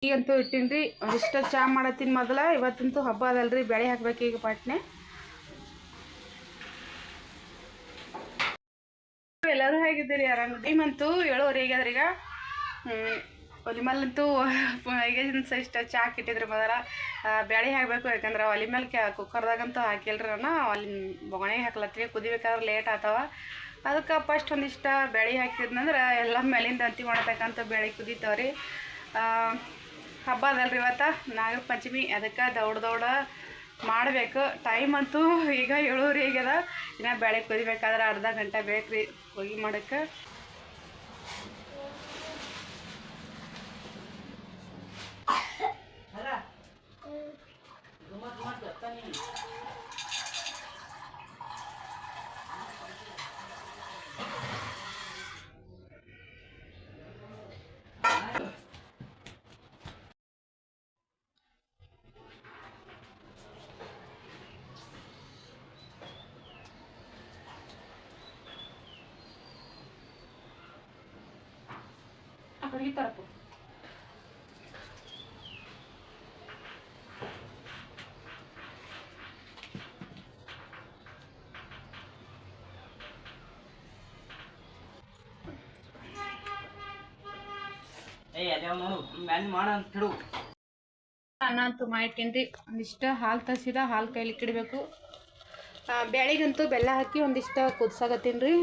ಈಗಂತೂ ಇಟ್ಟಿನ್ರಿ ಒಂದಿಷ್ಟು ಚಾ ಮಾಡತ್ತೀನಿ ಮೊದಲ. ಇವತ್ತಂತೂ ಹಬ್ಬ ಅದಲ್ರಿ, ಬೇಳೆ ಹಾಕ್ಬೇಕು ಈಗ ಪಾಟ್ನೆ. ಎಲ್ಲರೂ ಹೇಗಿದ್ದೀರಿ? ಆರಾಮ. ಟೈಮ್ ಅಂತೂ 7:30 ಆಗ್ಯಾದ್ರಿ. ಈಗ ಒಲಿ ಮೇಲಂತೂ ಈಗ ಇಷ್ಟ ಚಾ ಹಾಕಿಟ್ಟಿದ್ರಿ ಮೊದಲ. ಬೇಳೆ ಹಾಕಬೇಕು, ಯಾಕಂದ್ರೆ ಒಲಿ ಮೇಲೆ ಕುಕ್ಕರ್ದಾಗಂತೂ ಹಾಕಿಲ್ರಿ. ನಾನು ಅಲ್ಲಿ ಬೊಗಣೆಗೆ ಹಾಕ್ಲತ್ತೀವಿ, ಕುದಿಬೇಕಾದ್ರೆ ಲೇಟ್ ಆಗ್ತಾವ. ಅದಕ್ಕೆ ಫಸ್ಟ್ ಒಂದಿಷ್ಟು ಬೇಳೆ ಹಾಕಿದ್ನಂದ್ರೆ ಎಲ್ಲ ಮೇಲಿಂದ ಅಂತಿ ಮಾಡಬೇಕಂತ ಬೇಳೆ ಕುದೀತಾವ್ರಿ. ಹಬ್ಬ ಅದಲ್ರಿ ಇವತ್ತು, ನಾಗರ ಪಂಚಮಿ. ಅದಕ್ಕೆ ದೌಡ ಮಾಡಬೇಕು. ಟೈಮ್ ಅಂತೂ ಈಗ 7:30 ಆಗ್ಯದ. ಇನ್ನು ಬೇಳೆ ಕುದಿಬೇಕಾದ್ರೆ ಅರ್ಧ ಗಂಟೆ ಬೇಕು ರೀ ಹೋಗಿ ಮಾಡೋಕ್ಕೆ. ಈ ತರಪ್ಪು ಅನ್ನ ಅಂತೂ ಮಾಡಿಟ್ಟಿನ್ರಿ. ಒಂದಿಷ್ಟು ಹಾಲು ತರಿಸಿದ, ಹಾಲು ಕೈಲಿಕ್ಕೆ ಇಡಬೇಕು. ಬ್ಯಾಳಿಗಂತೂ ಬೆಲ್ಲ ಹಾಕಿ ಒಂದಿಷ್ಟು ಕುದಿಸಾಕತ್ತೀನಿ ರೀ.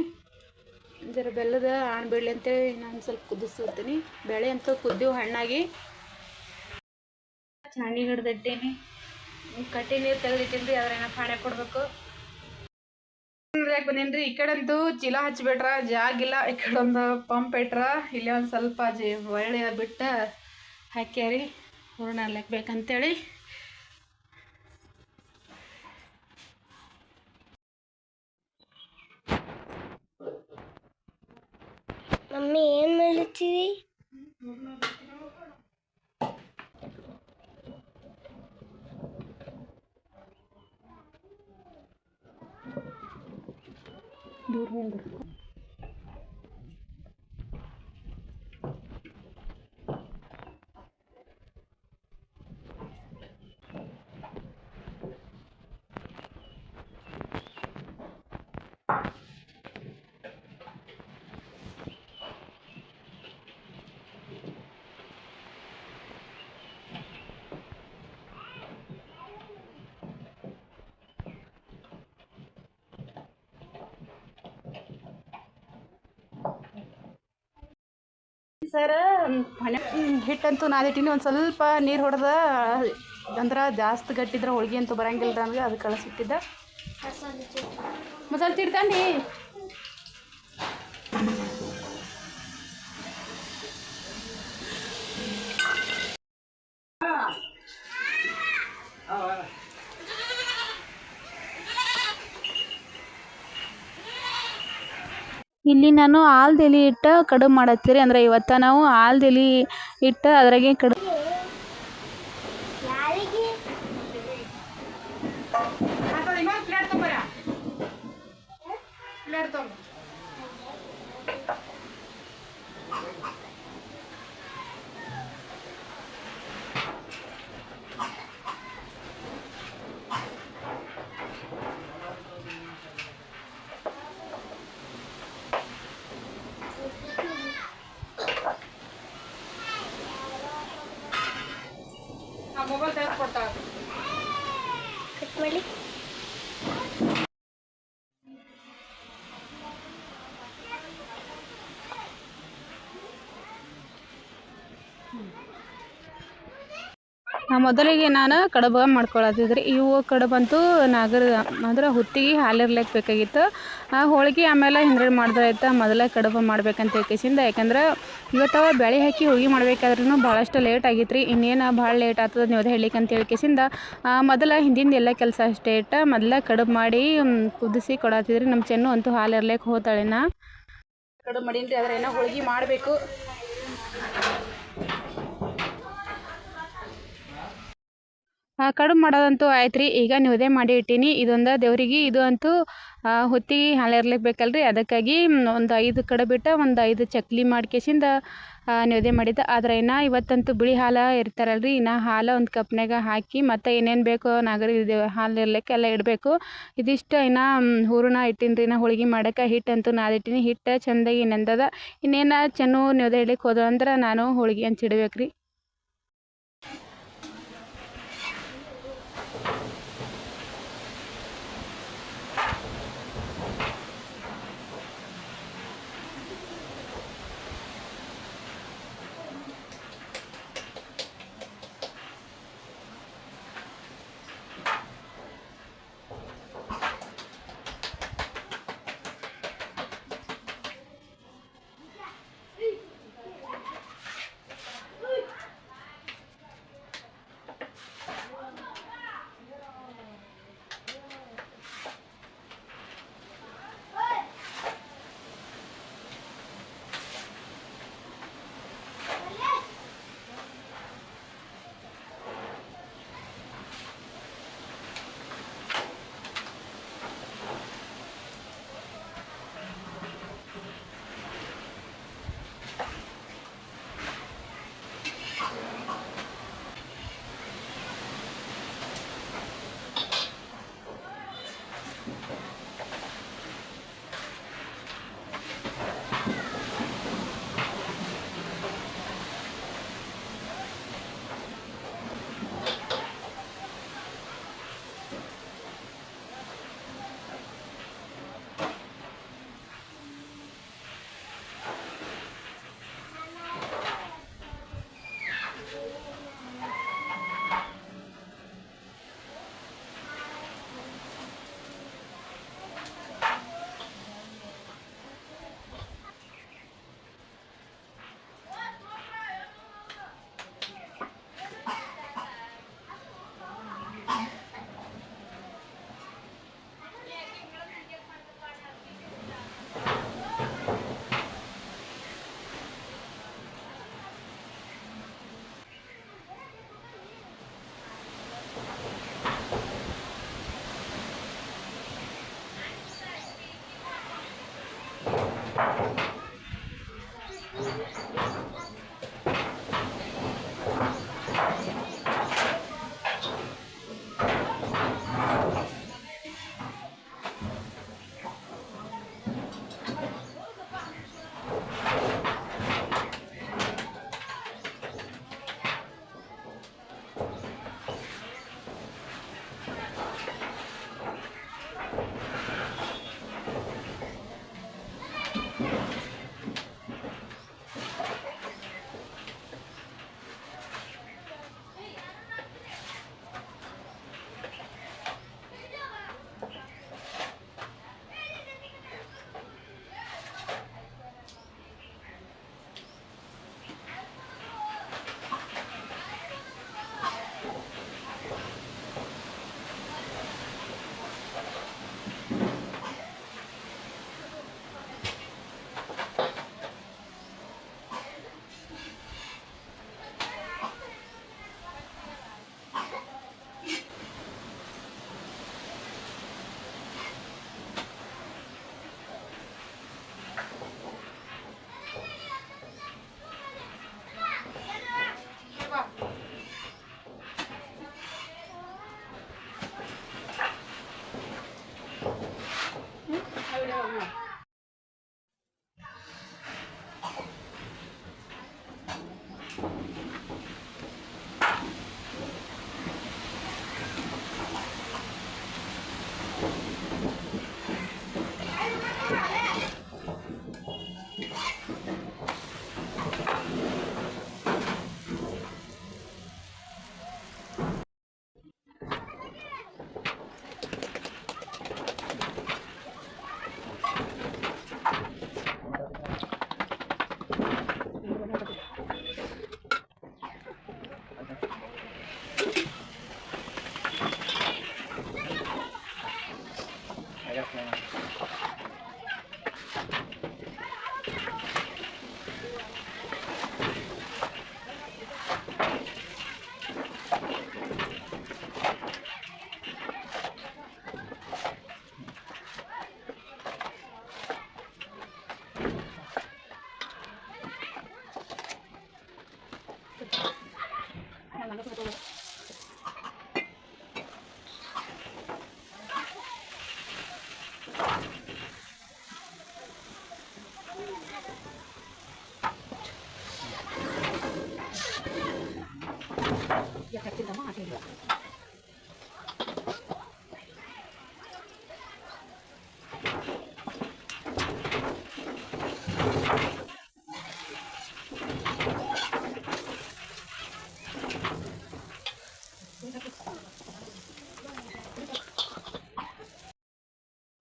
ಜರ ಬೆಲ್ಲದ ಹಣ್ಣು ಬಿಡಲಿ ಅಂತೇಳಿ ನಾನು ಸ್ವಲ್ಪ ಕುದಿಸ್ತೀನಿ. ಬೇಳೆ ಅಂತೂ ಕುದ್ದೀವಿ ಹಣ್ಣಾಗಿ. ಚಾಣಿಗೆ ಹಿಡ್ದಿಟ್ಟೀನಿ, ಕಟ್ಟಿ ನೀರು ತೆಗೆದಿಟ್ಟೀನಿ ರೀ. ಅದ್ರೇನ ಪಾಣೆ ಕೊಡಬೇಕು. ಯಾಕೆ ಬಂದೇನಿ ರೀ, ಈ ಕಡೆಂತೂ ಚೀಲ ಹಚ್ಬಿಟ್ರ ಜಾಗಿಲ್ಲ. ಈ ಕಡೆ ಒಂದು ಪಂಪ್ ಇಟ್ರ, ಇಲ್ಲೇ ಒಂದು ಸ್ವಲ್ಪ ಒಳ್ಳೆ ಬಿಟ್ಟು ಹಾಕ್ಯಾರಿ ಹೂರ್ಣ ಅರ್ಲಕ್ಕೆ ಬೇಕಂತೇಳಿ. ಮಮ್ಮಿ ಏನು ಮಾಡ್ತೀವಿ? ದೂರ ನಿಂದ್ರು. ಸರ್ ಮನೆ ಹಿಟ್ಟಂತೂ ನಾದಿಟ್ಟಿನಿ. ಒಂದು ಸ್ವಲ್ಪ ನೀರು ಹೊಡೆದ ಅಂದ್ರೆ ಜಾಸ್ತಿ ಗಟ್ಟಿದ್ರೆ ಹೋಳಿಗೆ ಅಂತೂ ಬರಂಗಿಲ್ಲ ನನಗೆ. ಅದು ಕಳಿಸಿಟ್ಟಿದ್ದ ಮಸಾಲೆ ತಿಡ್ತಾಂಡಿ. ಇಲ್ಲಿ ನಾನು ಆಲ್ದೆಲೆ ಇಟ್ಟು ಕಡುಬು ಮಾಡತ್ತೀರಿ. ಅಂದ್ರೆ ಇವತ್ತು ನಾವು ಆಲ್ದೆಲೆ ಇಟ್ಟು ಅದ್ರಾಗೆ ಕಡುಬು ಮೊಬೈಲ್ ತೆಗೆದುಕೊಡ್ತಾಳೆ. ಕಟ್ ಮಾಡಿ ಮೊದಲಿಗೆ ನಾನು ಕಡುಬು ಮಾಡ್ಕೊಳತ್ತಿದ್ರಿ. ಇವು ಕಡುಬಂತೂ ನಾಗರ ಅಂದ್ರೆ ಹುತ್ತಿಗೆ ಹಾಲಿರ್ಲಿಕ್ಕೆ ಬೇಕಾಗಿತ್ತು. ಆ ಹೋಳಿಗೆ ಆಮೇಲೆ ಹಿಂದ್ಗಡೆ ಮಾಡಿದ್ರಾಯ್ತು. ಮೊದಲೇ ಕಡುಬು ಮಾಡ್ಬೇಕಂತ ಹೇಳ್ಕೇಸಿಂದ, ಯಾಕಂದ್ರೆ ಇವತ್ತು ಬೇಳೆ ಹಾಕಿ ಹೋಗಿ ಮಾಡ್ಬೇಕಾದ್ರೂ ಭಾಳಷ್ಟು ಲೇಟ್ ಆಗಿತ್ತು ರೀ. ಇನ್ನೇನು ಭಾಳ ಲೇಟ್ ಆಗ್ತದೆ ನೀವು ಅದು ಹೇಳಿಕ್ಕೆ ಅಂತ ಹೇಳ್ಕೇಸಿಂದ ಮೊದಲ ಹಿಂದಿಂದ ಎಲ್ಲ ಕೆಲಸ ಅಷ್ಟೇ ಇಟ್ಟು ಮೊದಲೇ ಕಡುಬು ಮಾಡಿ ಕುದಿಸಿ ಕೊಡತ್ತಿದ್ರಿ. ನಮ್ಮ ಚೆನ್ನು ಅಂತೂ ಹಾಲು ಇರ್ಲಿಕ್ಕೆ ಹೋತಾಳಿನ. ಕಡುಬು ಮಾಡೀನಿ ರೀ. ಅದ್ರ ಏನೋ ಹೋಳಿಗೆ ಮಾಡಬೇಕು. ಕಡುಬು ಮಾಡೋದಂತೂ ಆಯ್ತು ರೀ. ಈಗ ನೈವೇದ್ಯ ಮಾಡಿ ಇಟ್ಟೀನಿ. ಇದೊಂದು ದೇವ್ರಿಗೆ ಇದು ಅಂತೂ ಹೊತ್ತಿಗೆ ಹಾಲಿರ್ಲಿಕ್ಕೆ ಬೇಕಲ್ರಿ, ಅದಕ್ಕಾಗಿ ಒಂದು 5 ಕಡುಬು ಇಟ್ಟು ಒಂದು 5 ಚಕ್ಲಿ ಮಾಡ್ಕೇಸಿಂದ ನೈವೇದ್ಯ ಮಾಡಿದ್ದೆ. ಆದ್ರೆ ಇನ್ನು ಇವತ್ತಂತೂ ಬಿಳಿ ಹಾಲು ಇರ್ತಾರಲ್ರಿ, ಇನ್ನು ಹಾಲು ಒಂದು ಕಪ್ನಾಗ ಹಾಕಿ ಮತ್ತು ಏನೇನು ಬೇಕೋ ನಾಗರಿ ಇದು ಹಾಲು ಇರ್ಲಿಕ್ಕೆ ಎಲ್ಲ ಇಡಬೇಕು. ಇದಿಷ್ಟು ಇನ್ನು ಹೂರಣ ಇಟ್ಟಿನಿ ರೀ. ಇನ್ನು ಹೋಳ್ಗೆ ಮಾಡೋಕೆ ಹಿಟ್ಟಂತೂ ನಾದಿಟ್ಟಿನಿ. ಹಿಟ್ಟು ಚೆಂದಾಗಿ ನೆಂದದ. ಇನ್ನೇನು ಚೆನ್ನು ನೈವೇದ್ಯ ಇಡ್ಲಿಕ್ಕೆ ಹೋದ ಅಂದ್ರೆ ನಾನು ಹೋಳ್ಗೆ ಹಂಚಿಡ್ಬೇಕು ರೀ.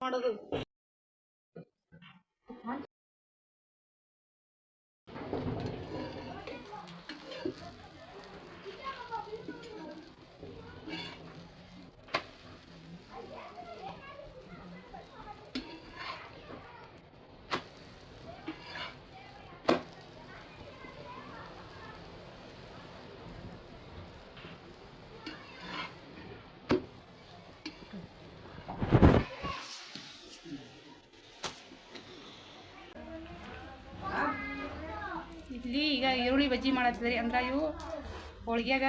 ಮಾಡೋದು ಇಲ್ಲಿ ಈಗ ಈರುಳ್ಳಿ ಬಜ್ಜಿ ಮಾಡತ್ತಿದ್ರಿ ಅಂದ್ರೆ ಇವು ಹೋಳಿಗ್ಯಾಗ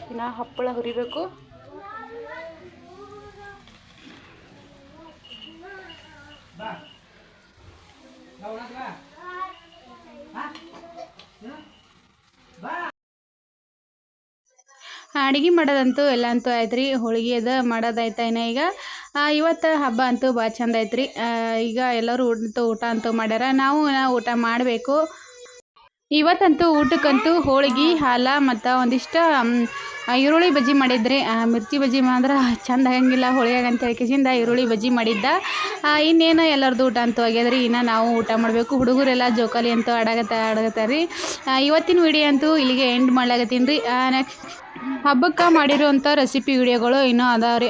ಇನ್ನು ಹಪ್ಪಳ ಹುರಿಬೇಕು. ಅಡುಗೆ ಮಾಡೋದಂತೂ ಎಲ್ಲ ಅಂತೂ ಆಯ್ತು ರೀ. ಹೋಳಿಗೆ ಅದು ಮಾಡೋದಾಯ್ತಾ ಇನ್ನು ಈಗ ಇವತ್ತು ಹಬ್ಬ ಅಂತೂ ಭಾಳ ಚಂದ ಐತ್ರಿ. ಈಗ ಎಲ್ಲರೂ ಊಟ ಅಂತೂ ಮಾಡ್ಯಾರ, ನಾವು ಊಟ ಮಾಡಬೇಕು. ಇವತ್ತಂತೂ ಊಟಕ್ಕಂತೂ ಹೋಳಿಗೆ ಹಾಲು ಮತ್ತು ಒಂದಿಷ್ಟು ಈರುಳ್ಳಿ ಬಜ್ಜಿ ಮಾಡಿದ್ರಿ. ಮಿರ್ಚಿ ಬಜ್ಜಿ ಮಾತ್ರ ಚಂದ ಆಗಂಗಿಲ್ಲ ಹೋಳಿಗೆ ಅಂತೇಳಿ ಕಿಸಿಂದ ಈರುಳ್ಳಿ ಬಜ್ಜಿ ಮಾಡಿದ್ದ. ಇನ್ನೇನು ಎಲ್ಲರದ್ದು ಊಟ ಅಂತೂ ಆಗ್ಯದ್ರಿ. ಇನ್ನು ನಾವು ಊಟ ಮಾಡಬೇಕು. ಹುಡುಗರೆಲ್ಲ ಜೋಕಾಲಿ ಅಂತೂ ಆಡಗತ್ತಾರೆ ರೀ. ಇವತ್ತಿನ ವಿಡಿಯೋ ಅಂತೂ ಇಲ್ಲಿಗೆ ಎಂಡ್ ಮಾಡ್ಲಾಗತ್ತೀನಿ ರೀ. ನೆಕ್ಸ್ಟ್ ಹಬ್ಬಕ್ಕೆ ಮಾಡಿರುವಂಥ ರೆಸಿಪಿ ವಿಡಿಯೋಗಳು ಇನ್ನೂ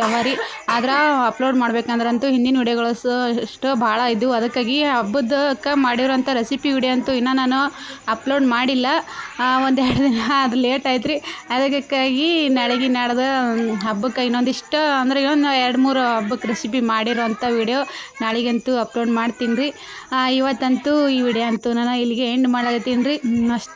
ಅವ ರೀ. ಆದ್ರೆ ಅಪ್ಲೋಡ್ ಮಾಡ್ಬೇಕಂದ್ರಂತೂ ಹಿಂದಿನ ವಿಡಿಯೋಗಳು ಅಷ್ಟು ಭಾಳ ಇದ್ದವು. ಅದಕ್ಕಾಗಿ ಹಬ್ಬದಕ್ಕೆ ಮಾಡಿರೋಂಥ ರೆಸಿಪಿ ವಿಡಿಯೋ ಅಂತೂ ಇನ್ನೂ ನಾನು ಅಪ್ಲೋಡ್ ಮಾಡಿಲ್ಲ. ಒಂದೆರಡು ದಿನ ಅದು ಲೇಟ್ ಆಯ್ತು ರೀ. ಅದಕ್ಕಾಗಿ ನಾಳೆಗೆ ನಾಡ್ದು ಹಬ್ಬಕ್ಕೆ ಇನ್ನೊಂದಿಷ್ಟು ಅಂದರೆ ಇನ್ನೊಂದು 2-3 ಹಬ್ಬಕ್ಕೆ ರೆಸಿಪಿ ಮಾಡಿರೋಂಥ ವಿಡಿಯೋ ನಾಳೆಗಂತೂ ಅಪ್ಲೋಡ್ ಮಾಡ್ತೀನಿ ರೀ. ಇವತ್ತಂತೂ ಈ ವಿಡಿಯೋ ಅಂತೂ ನಾನು ಇಲ್ಲಿಗೆ ಎಂಡ್ ಮಾಡತ್ತೀನಿ ರೀ. ಅಷ್ಟು